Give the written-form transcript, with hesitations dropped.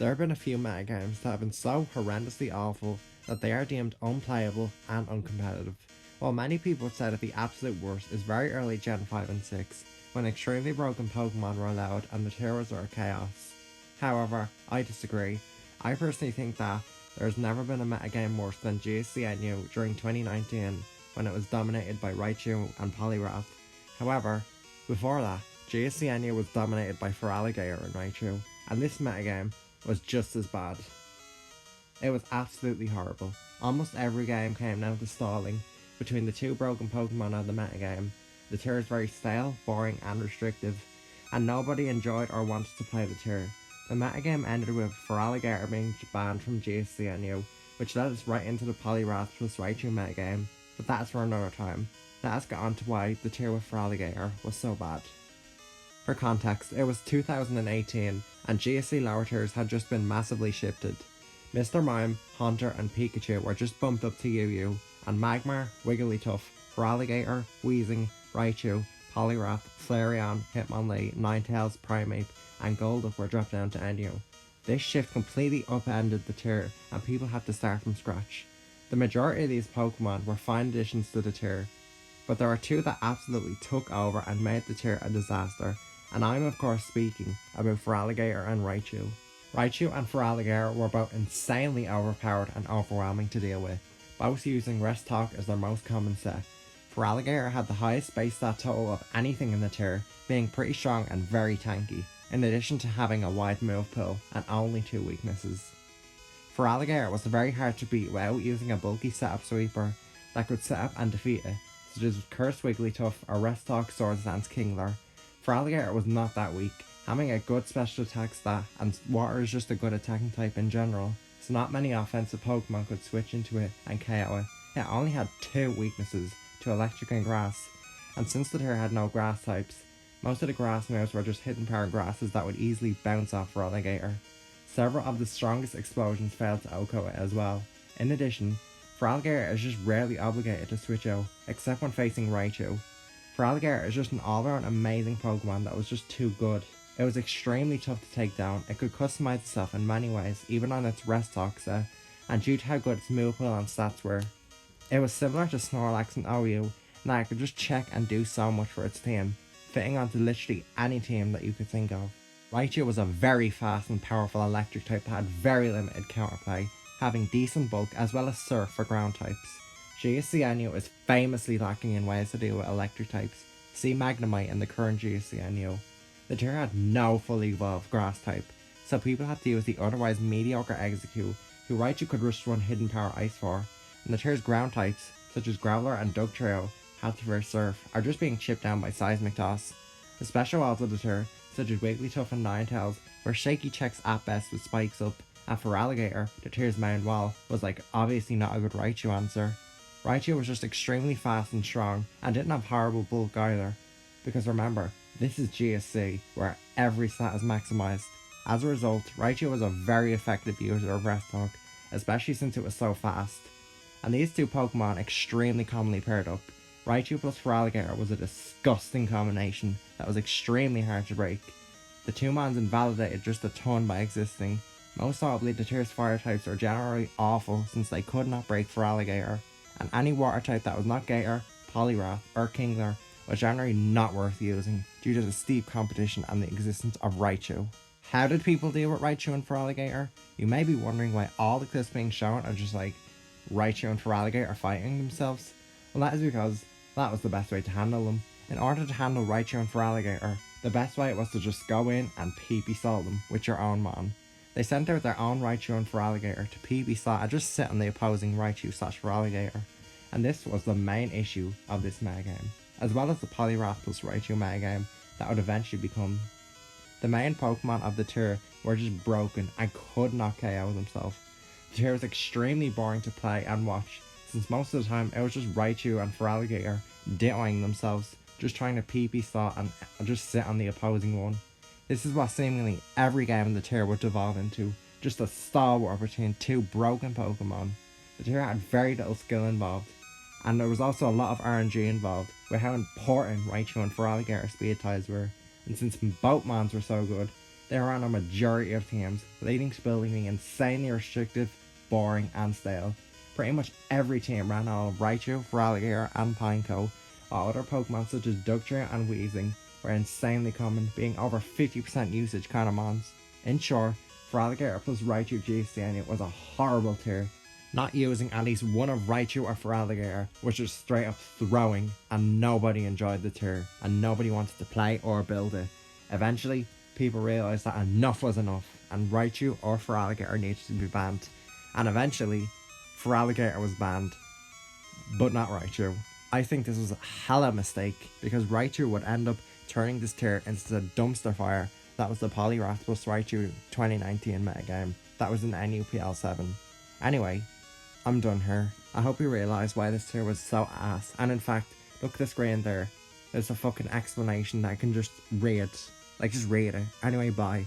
There have been a few metagames that have been so horrendously awful that they are deemed unplayable and uncompetitive. While many people have said that the absolute worst is very early Gen 5 and 6, when extremely broken Pokemon were allowed and the tiers were chaos. However, I disagree. I personally think that there has never been a metagame worse than GSCNU during 2019 when it was dominated by Raichu and Poliwrath. However, before that, GSCNU was dominated by Feraligatr and Raichu, and this metagame was just as bad. It was absolutely horrible. Almost every game came down to stalling between the two broken Pokemon of the metagame. The tier is very stale, boring and restrictive, and nobody enjoyed or wanted to play the tier. The metagame ended with Feraligatr being banned from GSCNU, which led us right into the Poliwrath plus Raichu metagame, but that's for another time. Let us get on to why the tier with Feraligatr was so bad. For context, it was 2018 and GSC lower tiers had just been massively shifted. Mr. Mime, Haunter and Pikachu were just bumped up to UU, and Magmar, Wigglytuff, Feraligatr, Weezing, Raichu, Poliwrath, Flareon, Hitmonlee, Ninetales, Primeape and Golduck were dropped down to NU. This shift completely upended the tier and people had to start from scratch. The majority of these Pokemon were fine additions to the tier, but there are two that absolutely took over and made the tier a disaster, and I'm of course speaking about Feraligatr and Raichu. Raichu and Feraligatr were both insanely overpowered and overwhelming to deal with, both using Rest Talk as their most common set. Feraligatr had the highest base stat total of anything in the tier, being pretty strong and very tanky, in addition to having a wide move pool and only 2 weaknesses. Feraligatr was very hard to beat without using a bulky setup sweeper that could set up and defeat it, such as Curse Wigglytuff or Rest Talk Swords Dance Kingler. Feraligatr was not that weak, having a good special attack stat, and water is just a good attacking type in general, so not many offensive Pokemon could switch into it and KO it. It only had 2 weaknesses, to electric and grass, and since the tier had no grass types, most of the grass moves were just hidden power grasses that would easily bounce off Feraligatr. Several of the strongest explosions failed to OHKO it as well. In addition, Feraligatr is just rarely obligated to switch out, except when facing Raichu. Feraligatr is just an all-round amazing Pokemon that was just too good. It was extremely tough to take down, it could customize itself in many ways, even on its Rest Talk set, and due to how good its move pool and stats were. It was similar to Snorlax and OU, and that it could just check and do so much for its team, fitting onto literally any team that you could think of. Raichu was a very fast and powerful electric type that had very limited counterplay, having decent bulk as well as surf for ground types. GSCNU is famously lacking in ways to deal with electric types, see Magnemite in the current GSCNU. The tier had no fully evolved grass type, so people had to use the otherwise mediocre Execute, who Raichu could just run hidden power ice for, and the tier's ground types, such as Growler and Dugtrio, had to verse Surf, are just being chipped down by Seismic Toss. The special walls of the tier, such as Wigglytuff and Ninetales, were shaky checks at best with spikes up, and for Alligator, the tier's main wall was like obviously not a good Raichu answer. Raichu was just extremely fast and strong, and didn't have horrible bulk either, because remember, this is GSC, where every stat is maximised. As a result, Raichu was a very effective user of Rest Talk, especially since it was so fast. And these two Pokemon extremely commonly paired up. Raichu plus Feraligatr was a disgusting combination that was extremely hard to break. The two mons invalidated just a ton by existing. Most notably, the tier's fire types are generally awful since they could not break Feraligatr, and any water type that was not Gator, Poliwrath or Kingler was generally not worth using due to the steep competition and the existence of Raichu. How did people deal with Raichu and Feraligatr? You may be wondering why all the clips being shown are just like Raichu and Feraligatr fighting themselves. Well, that is because that was the best way to handle them. In order to handle Raichu and Feraligatr, the best way was to just go in and PP stall them with your own mon. They sent out their own Raichu and Feraligatr to PP stall and just sit on the opposing Raichu / Feraligatr, and this was the main issue of this metagame, as well as the Poliwrath plus Raichu metagame that would eventually become. The main Pokemon of the tier were just broken and could not KO themselves. The tier was extremely boring to play and watch, since most of the time it was just Raichu and Feraligatr dittoing themselves, just trying to PP stall and just sit on the opposing one. This is what seemingly every game in the tier would devolve into, just a stall war between two broken Pokemon. The tier had very little skill involved, and there was also a lot of RNG involved with how important Raichu and Feraligatr speed ties were, and since both mons were so good, They were on a majority of teams, leading to building being insanely restrictive, boring, and stale. Pretty much every team ran all of Raichu, Feraligatr, and Pineco, while other Pokemon such as Dugtrio and Weezing were insanely common, being over 50% usage kind of mons. In short, Feraligatr plus Raichu GCN was a horrible tier. Not using at least one of Raichu or Feraligatr was just straight up throwing, and nobody enjoyed the tier, and nobody wanted to play or build it. Eventually, people realised that enough was enough, and Raichu or Feraligatr needed to be banned. And eventually, Feraligatr was banned, but not Raichu. I think this was a hella mistake, because Raichu would end up turning this tier into the dumpster fire that was the Poliwrath plus Raichu 2019 metagame that was in NUPL 7. Anyway, I'm done here. I hope you realise why this tier was so ass, and in fact, look at the screen there. There's a fucking explanation that I can just read. Like, just read it. Anyway, bye.